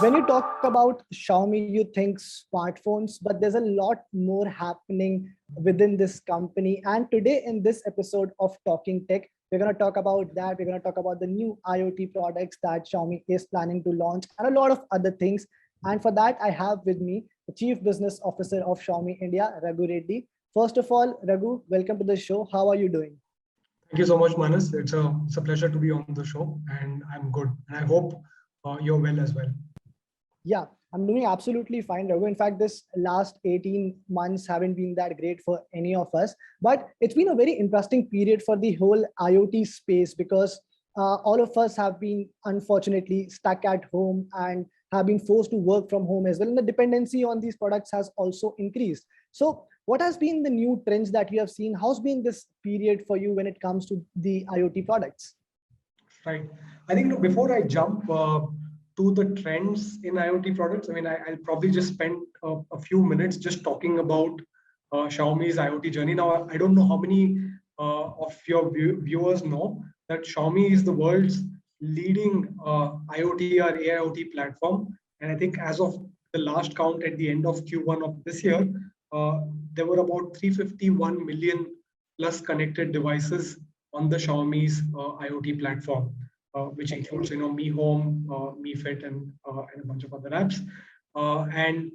When you talk about Xiaomi, you think smartphones, but there's a lot more happening within this company. And today, in this episode of Talking Tech, we're going to talk about that. We're going to talk about the new IoT products that Xiaomi is planning to launch and a lot of other things. And for that, I have with me the Chief Business Officer of Xiaomi India, Raghu Reddy. First of all, Raghu, welcome to the show. How are you doing? Thank you so much, Manas. It's a pleasure to be on the show, and I'm good. And I hope you're well as well. Yeah, I'm doing absolutely fine, Raghu. In fact, this last 18 months haven't been that great for any of us, but it's been a very interesting period for the whole IoT space because all of us have been unfortunately stuck at home and have been forced to work from home as well. And the dependency on these products has also increased. So what has been the new trends that you have seen? How's been this period for you when it comes to the IoT products? Right. I think before I jump to the trends in IoT products, I'll probably just spend a few minutes just talking about Xiaomi's IoT journey. Now, I don't know how many of your viewers know that Xiaomi is the world's leading IoT or AIoT platform. And I think as of the last count at the end of Q1 of this year, uh, there were about 351 million plus connected devices on the Xiaomi's IoT platform, which includes Mi Home, Mi Fit, and a bunch of other apps. And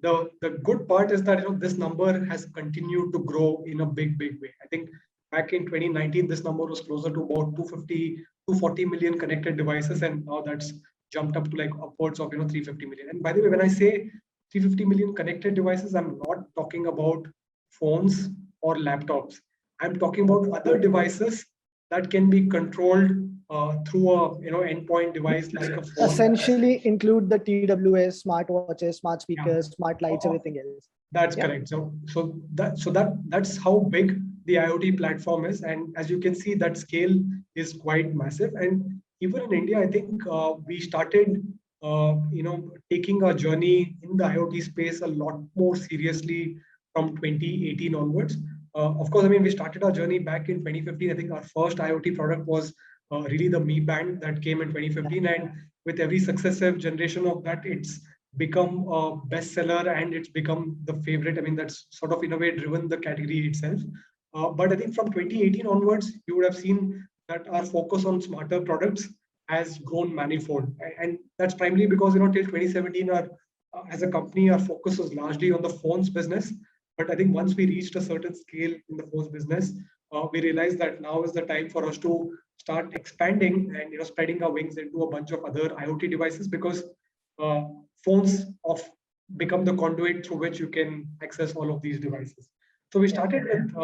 the good part is that this number has continued to grow in a big way. I think back in 2019, this number was closer to about 250, 240 million connected devices, and now that's jumped up to like upwards of 350 million. And by the way, when I say 350 million connected devices, I'm not talking about phones or laptops. I'm talking about other devices that can be controlled through a endpoint device like a Which phone. essentially include the TWS, smartwatches, smart Yeah. speakers, smart lights, everything else. That's Yeah. correct. That's how big the IoT platform is, and as you can see, that scale is quite massive. And even in India, I think we started, taking our journey in the IoT space a lot more seriously from 2018 onwards. Of course, we started our journey back in 2015. I think our first IoT product was really the Mi Band that came in 2015, and with every successive generation of that, it's become a bestseller and it's become the favorite. That's sort of in a way driven the category itself. But I think from 2018 onwards, you would have seen that our focus on smarter products has grown manifold, and that's primarily because till 2017, our as a company, our focus was largely on the phones business. But I think once we reached a certain scale in the phones business, we realized that now is the time for us to start expanding and spreading our wings into a bunch of other IoT devices because uh, phones of become the conduit through which you can access all of these devices. So we Yeah. started with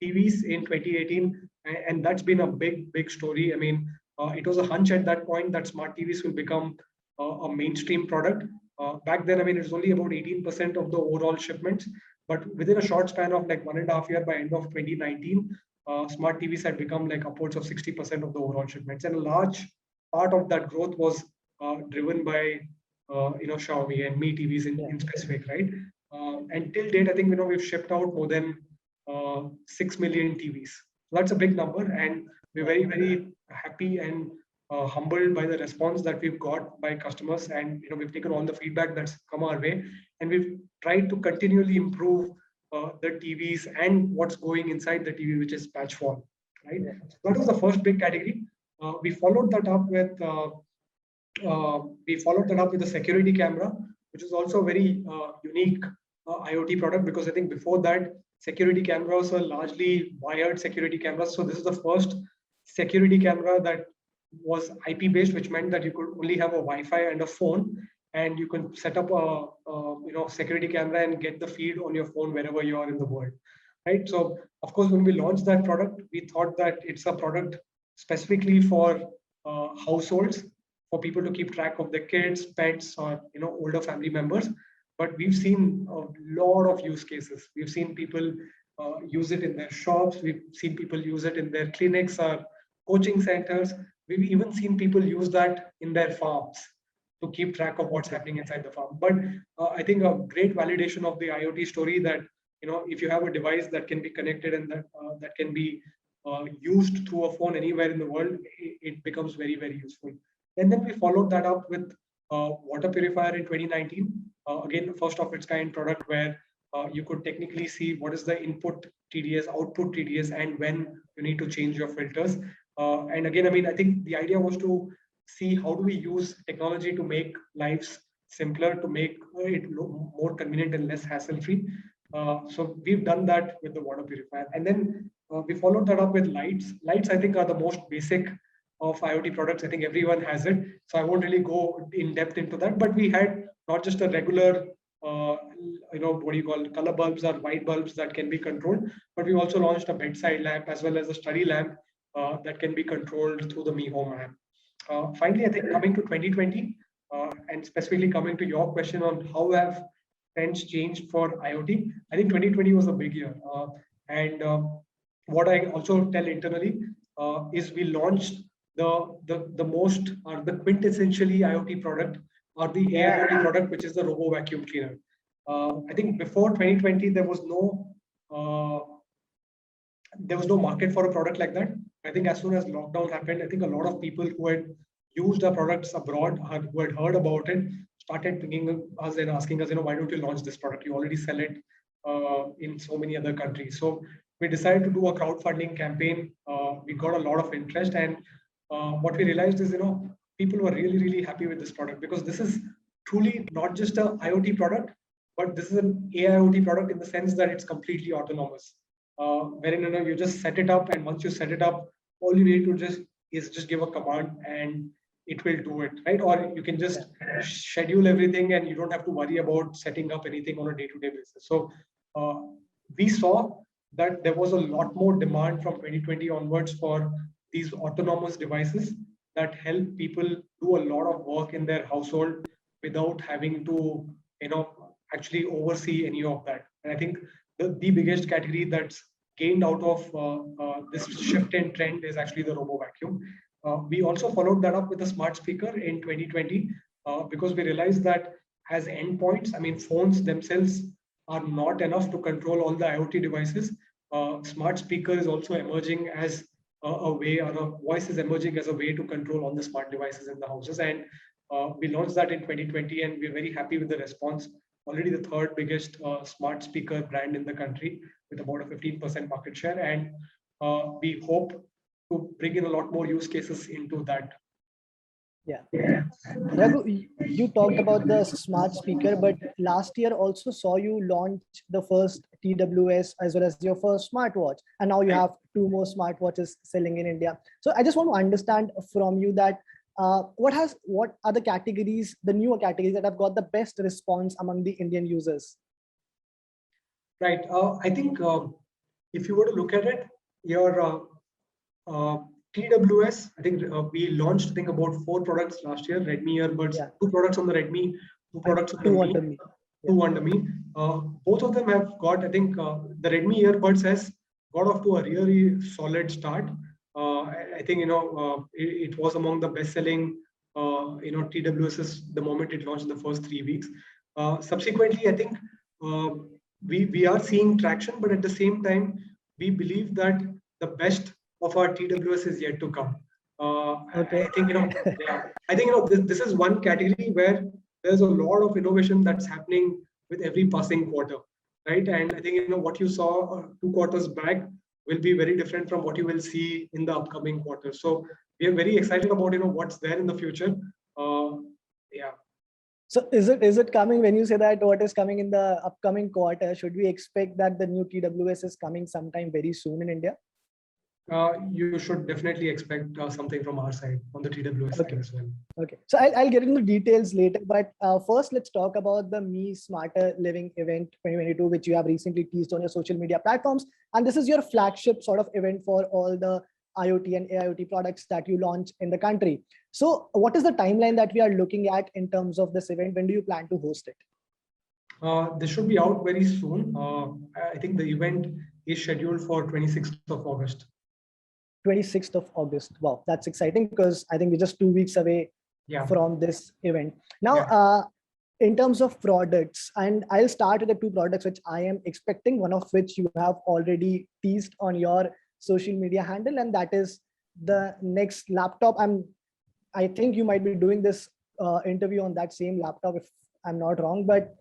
TVs in 2018, and that's been a big story. It was a hunch at that point that smart TVs will become a mainstream product. Back then, it was only about 18% of the overall shipments, but within a short span of like 1.5 years, by end of 2019, smart TVs had become like upwards of 60% of the overall shipments, and a large part of that growth was driven by Xiaomi and Mi TVs Yeah. in specific, right? And till date, I think we've shipped out more than 6 million TVs. That's a big number, and we're very happy and humbled by the response that we've got by customers. And we've taken all the feedback that's come our way, and we've tried to continually improve the TVs and what's going inside the TV, which is patch fall, right? Yeah. So that was the first big category. We followed that up with a security camera, which is also a very unique IoT product because I think before that, security cameras were largely wired security cameras. So this is the first security camera that was IP based, which meant that you could only have a Wi-Fi and a phone, and you can set up a security camera and get the feed on your phone wherever you are in the world, right? So of course, when we launched that product, we thought that it's a product specifically for households, for people to keep track of their kids, pets, or older family members. But we've seen a lot of use cases. We've seen people use it in their shops. We've seen people use it in their clinics or coaching centers. We've even seen people use that in their farms to keep track of what's happening inside the farm. But I think a great validation of the IoT story that if you have a device that can be connected and that can be used through a phone anywhere in the world, it becomes very useful. And then we followed that up with water purifier in 2019. Again, first of its kind product where you could technically see what is the input TDS, output TDS, and when you need to change your filters. And again, I mean, I think the idea was to see how do we use technology to make lives simpler, to make it more convenient and less hassle-free. So we've done that with the water purifier. And then we followed that up with lights. Lights, I think, are the most basic of IoT products. I think everyone has it. So I won't really go in depth into that. But we had not just a regular, what do you call it, color bulbs or white bulbs that can be controlled, but we also launched a bedside lamp as well as a study lamp that can be controlled through the Mi Home app. Finally, I think coming to 2020, and specifically coming to your question on how have trends changed for IoT, I think 2020 was a big year. And what I also tell internally is we launched the most or the quintessentially IoT product or the AIoT product, which is the Robo Vacuum Cleaner. I think before 2020 there was no market for a product like that. I think as soon as lockdown happened, I think a lot of people who had used our products abroad or who had heard about it started pinging us and asking us, why don't you launch this product? You already sell it in so many other countries. So we decided to do a crowdfunding campaign. We got a lot of interest, and what we realized is, people were really, really happy with this product because this is truly not just an IoT product, but this is an AIoT product in the sense that it's completely autonomous. Wherein you just set it up, and once you set it up, all you need to just give a command and it will do it, right? Or you can just schedule everything and you don't have to worry about setting up anything on a day-to-day basis. So we saw that there was a lot more demand from 2020 onwards for these autonomous devices that help people do a lot of work in their household without having to, actually oversee any of that. And I think the biggest category that's gained out of this shift in trend is actually the Robo Vacuum. We also followed that up with a smart speaker in 2020 because we realized that as endpoints, I mean, phones themselves are not enough to control all the IoT devices. Smart speaker is also emerging as a way, or a voice is emerging as a way to control all the smart devices in the houses. And we launched that in 2020, and we're very happy with the response. Already the third biggest smart speaker brand in the country with about a 15% market share. And we hope to bring in a lot more use cases into that. Yeah. Raghu, you talked about the smart speaker, but last year also saw you launch the first TWS as well as your first smartwatch. And now you have 2 more smartwatches selling in India. So I just want to understand from you that what are the categories, the newer categories that have got the best response among the Indian users? Right. I think if you were to look at it, your TWS, I think we launched, about 4 products last year. Redmi earbuds, 2 products on the Redmi, 2 products on the Mi, 2 under Mi. Both of them have got, I think the Redmi earbuds has got off to a really solid start. I think, it was among the best-selling, TWSs the moment it launched in the first 3 weeks. Subsequently, I think we are seeing traction, but at the same time, we believe that the best of our TWS is yet to come. Okay. I think, I think, this is one category where there's a lot of innovation that's happening with every passing quarter, right? And I think, what you saw 2 quarters back will be very different from what you will see in the upcoming quarter. So we are very excited about, what's there in the future. Yeah. So is it coming, when you say that what is coming in the upcoming quarter, should we expect that the new TWS is coming sometime very soon in India? You should definitely expect something from our side on the TWS side as well. Okay, so I'll get into details later, but first let's talk about the Mi Smarter Living event 2022, which you have recently teased on your social media platforms. And this is your flagship sort of event for all the IoT and AIoT products that you launch in the country. So what is the timeline that we are looking at in terms of this event? When do you plan to host it? This should be out very soon. I think the event is scheduled for 26th of August. 26th of August. Wow, that's exciting because I think we're just 2 weeks away from this event. Now, in terms of products, and I'll start with the 2 products which I am expecting, one of which you have already teased on your social media handle, and that is the next laptop. I think you might be doing this interview on that same laptop, if I'm not wrong. But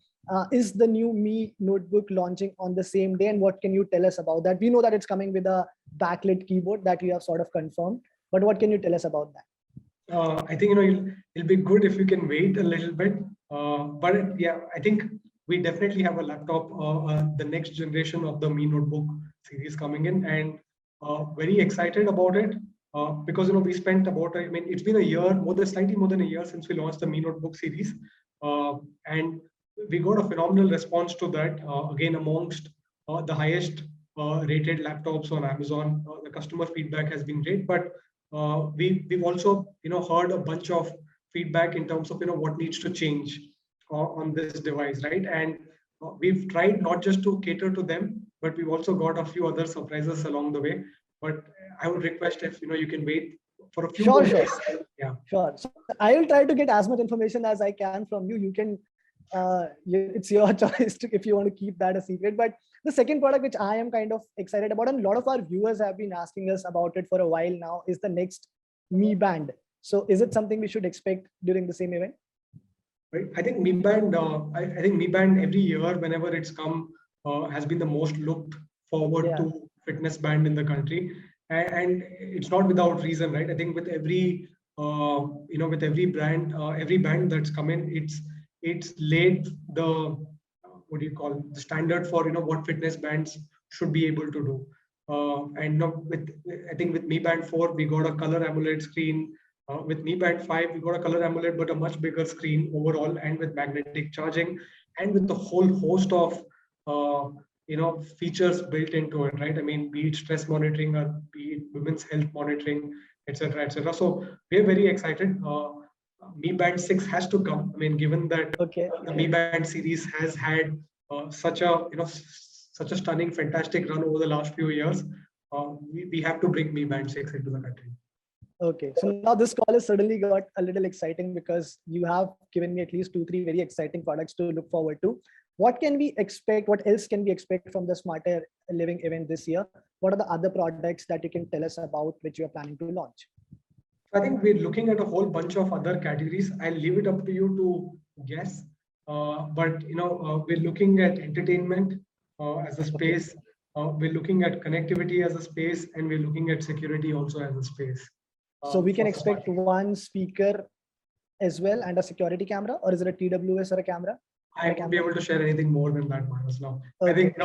is the new Mi notebook launching on the same day? And what can you tell us about that? We know that it's coming with a backlit keyboard that you have sort of confirmed. But what can you tell us about that? I think it'll be good if you can wait a little bit. But yeah, I think we definitely have a laptop, the next generation of the Mi Notebook series coming in, and very excited about it because we spent about, I mean, it's been a year, slightly more than a year since we launched the Mi Notebook series, and we got a phenomenal response to that. Again, amongst the highest rated laptops on Amazon, the customer feedback has been great, but we've also heard a bunch of feedback in terms of what needs to change on this device, right? And we've tried not just to cater to them, but we've also got a few other surprises along the way. But I would request if you can wait for a few Sure, more sure. days. Yeah, Sure. So I will try to get as much information as I can from you. You can, it's your choice if you want to keep that a secret. But the second product, which I am kind of excited about, and a lot of our viewers have been asking us about it for a while now, is the next Mi Band. So is it something we should expect during the same event? right. I think Mi Band, I think Mi Band every year, whenever it's come, has been the most looked forward to fitness band in the country, and it's not without reason, right? I think with every with every band that's come in, it's laid the what do you call the standard for what fitness bands should be able to do. And now with I think with Mi Band 4, we got a color AMOLED screen. With Mi Band 5, we got a color AMOLED, but a much bigger screen overall, and with magnetic charging, and with the whole host of features built into it, right? I mean, be it stress monitoring or be it women's health monitoring, etc., etc. So we're very excited. Mi Band 6 has to come. I mean, given that the Mi Band series has had such a such a stunning, fantastic run over the last few years, we have to bring Mi Band 6 into the country. Okay, so now this call has suddenly got a little exciting because you have given me at least 2-3 very exciting products to look forward to. What can we expect? What else can we expect from the Smarter Living event this year? What are the other products that you can tell us about which you are planning to launch? I think we're looking at a whole bunch of other categories. I'll leave it up to you to guess. But we're looking at entertainment as a space. We're looking at connectivity as a space, and we're looking at security also as a space. So we can expect one speaker as well and a security camera, or is it a TWS or a camera? I won't be able to share anything more than that, Manas, now. Okay. I think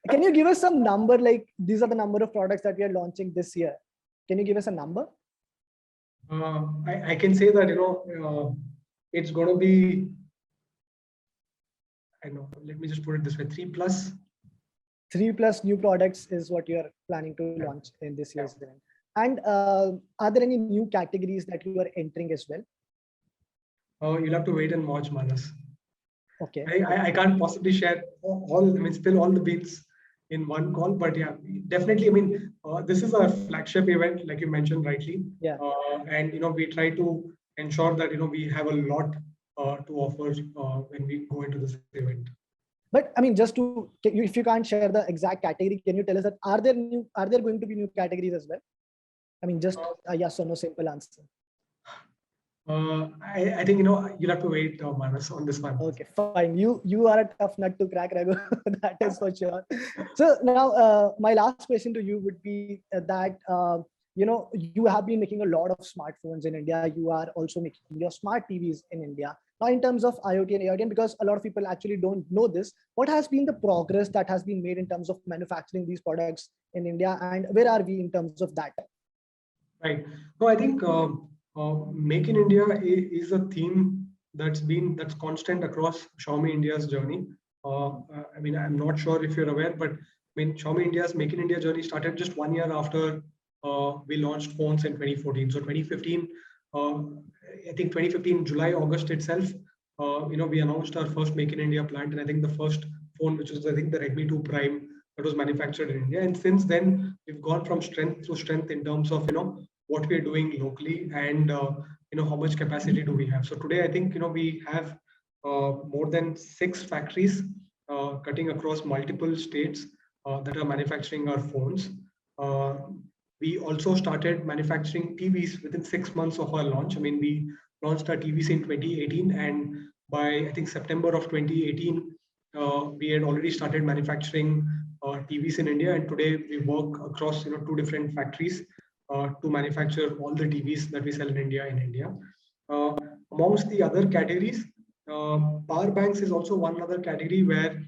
Can you give us some number, like these are the number of products that we are launching this year? Can you give us a number? I can say that, it's going to be, I know, let me just put it this way, 3+. 3+ new products is what you're planning to launch in this year's event. And are there any new categories that you are entering as well? You'll have to wait and watch, Manas. Okay. I can't possibly share spill all the beats in one call, but yeah, definitely. I mean, this is our flagship event, like you mentioned rightly. Yeah. And we try to ensure that we have a lot to offer when we go into this event. But I mean, just to, if you can't share the exact category, can you tell us that are there going to be new categories as well? I mean, just a yes or no simple answer. I think you'll have to wait, Manas, on this one. Okay, fine. You are a tough nut to crack, Raghu. That is for sure. So now, my last question to you would be that you have been making a lot of smartphones in India. You are also making your smart TVs in India. Now, in terms of IoT and AIoT, because a lot of people actually don't know this, what has been the progress that has been made in terms of manufacturing these products in India, and where are we in terms of that? Right. No, I think Make in India is a theme that's constant across Xiaomi India's journey. I mean, I'm not sure if you're aware, but I mean, Xiaomi India's Make in India journey started just 1 year after we launched phones in 2014. So 2015, I think 2015 July, August itself, we announced our first Make in India plant, and I think the first phone, which was I think the Redmi 2 Prime, that was manufactured in India. And since then, we've gone from strength to strength in terms of what we are doing locally and how much capacity do we have. So today, I think we have more than 6 factories cutting across multiple states that are manufacturing our phones. we also started manufacturing TVs within 6 months of our launch. I mean, we launched our TVs in 2018, and by I think September of 2018, we had already started manufacturing TVs in India. And today we work across two different factories to manufacture all the TVs that we sell in India. Uh, Amongst the other categories, power banks is also one other category where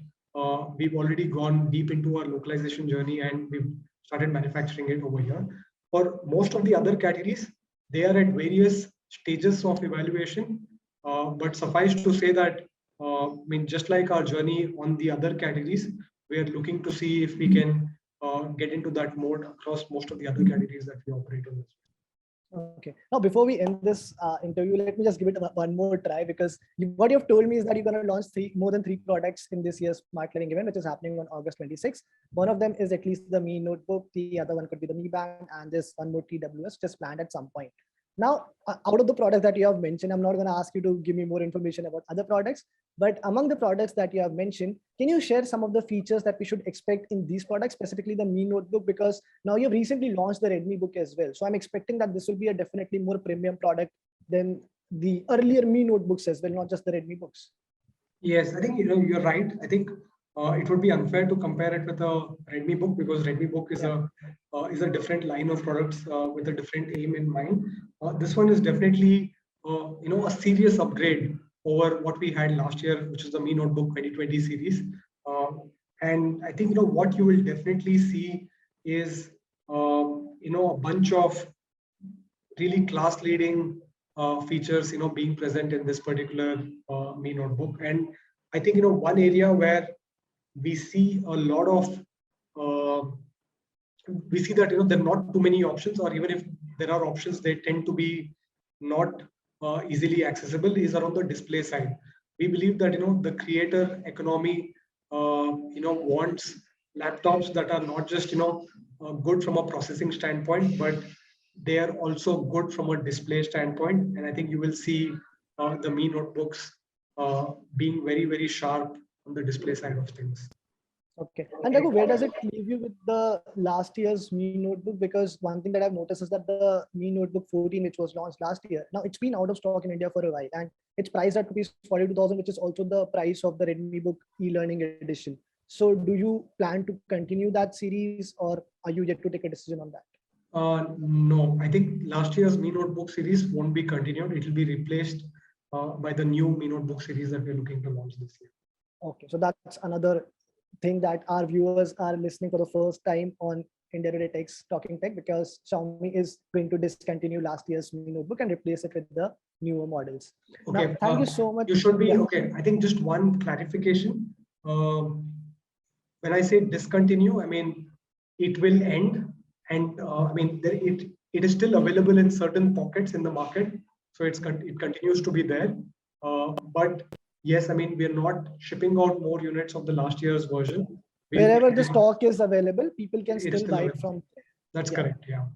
we've already gone deep into our localization journey and we've started manufacturing it over here. For most of the other categories, they are at various stages of evaluation. But suffice to say that, I mean, just like our journey on the other categories, we are looking to see if we can get into that mode across most of the other categories that we operate in. Okay. Now, before we end this interview, let me just give it one more try, because what you've told me is that you're going to launch more than three products in this year's Smart Learning event, which is happening on August 26th. One of them is at least the Mi Notebook. The other one could be the Mi Band, and this one more TWS just planned at some point. Now, out of the products that you have mentioned, I'm not going to ask you to give me more information about other products, but among the products that you have mentioned, can you share some of the features that we should expect in these products, specifically the Mi Notebook? Because now you've recently launched the Redmi Book as well. So I'm expecting that this will be a definitely more premium product than the earlier Mi Notebooks as well, not just the Redmi Books. Yes, I think you're right. I think it would be unfair to compare it with a Redmi Book, because Redmi Book is a different line of products with a different aim in mind. This one is definitely a serious upgrade over what we had last year, which is the Mi Notebook 2020 series. And I think what you will definitely see is a bunch of really class leading features being present in this particular Mi Notebook. And I think one area where we see a lot of we see that there are not too many options, or even if there are options, they tend to be not easily accessible, is around the display side. We believe that the creator economy wants laptops that are not just good from a processing standpoint, but they are also good from a display standpoint. And I think you will see the Mi Notebooks being very, very sharp on the display side of things. Okay. And Raghu, where does it leave you with the last year's Mi Notebook? Because one thing that I've noticed is that the Mi Notebook 14, which was launched last year, now it's been out of stock in India for a while, and it's priced at rupees 42,000, which is also the price of the Redmi Book e-learning edition. So do you plan to continue that series, or are you yet to take a decision on that? No, I think last year's Mi Notebook series won't be continued. It will be replaced by the new Mi Notebook series that we're looking to launch this year. Okay, so that's another thing that our viewers are listening for the first time on India Today Tech's Talking Tech, because Xiaomi is going to discontinue last year's Mi Notebook and replace it with the newer models. Okay, now, thank you so much. You should be okay. I think just one clarification. When I say discontinue, I mean it will end. And I mean, it is still available in certain pockets in the market, so it continues to be there. But yes, I mean, we're not shipping out more units of the last year's version. Wherever the stock is available, people can still buy it from. That's correct. Yeah.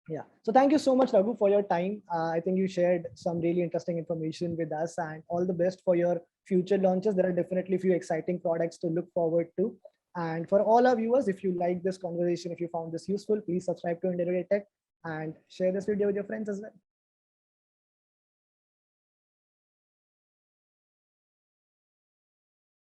Yeah. So thank you so much, Raghu, for your time. I think you shared some really interesting information with us, and all the best for your future launches. There are definitely a few exciting products to look forward to. And for all our viewers, if you like this conversation, if you found this useful, please subscribe to India Today Tech and share this video with your friends as well.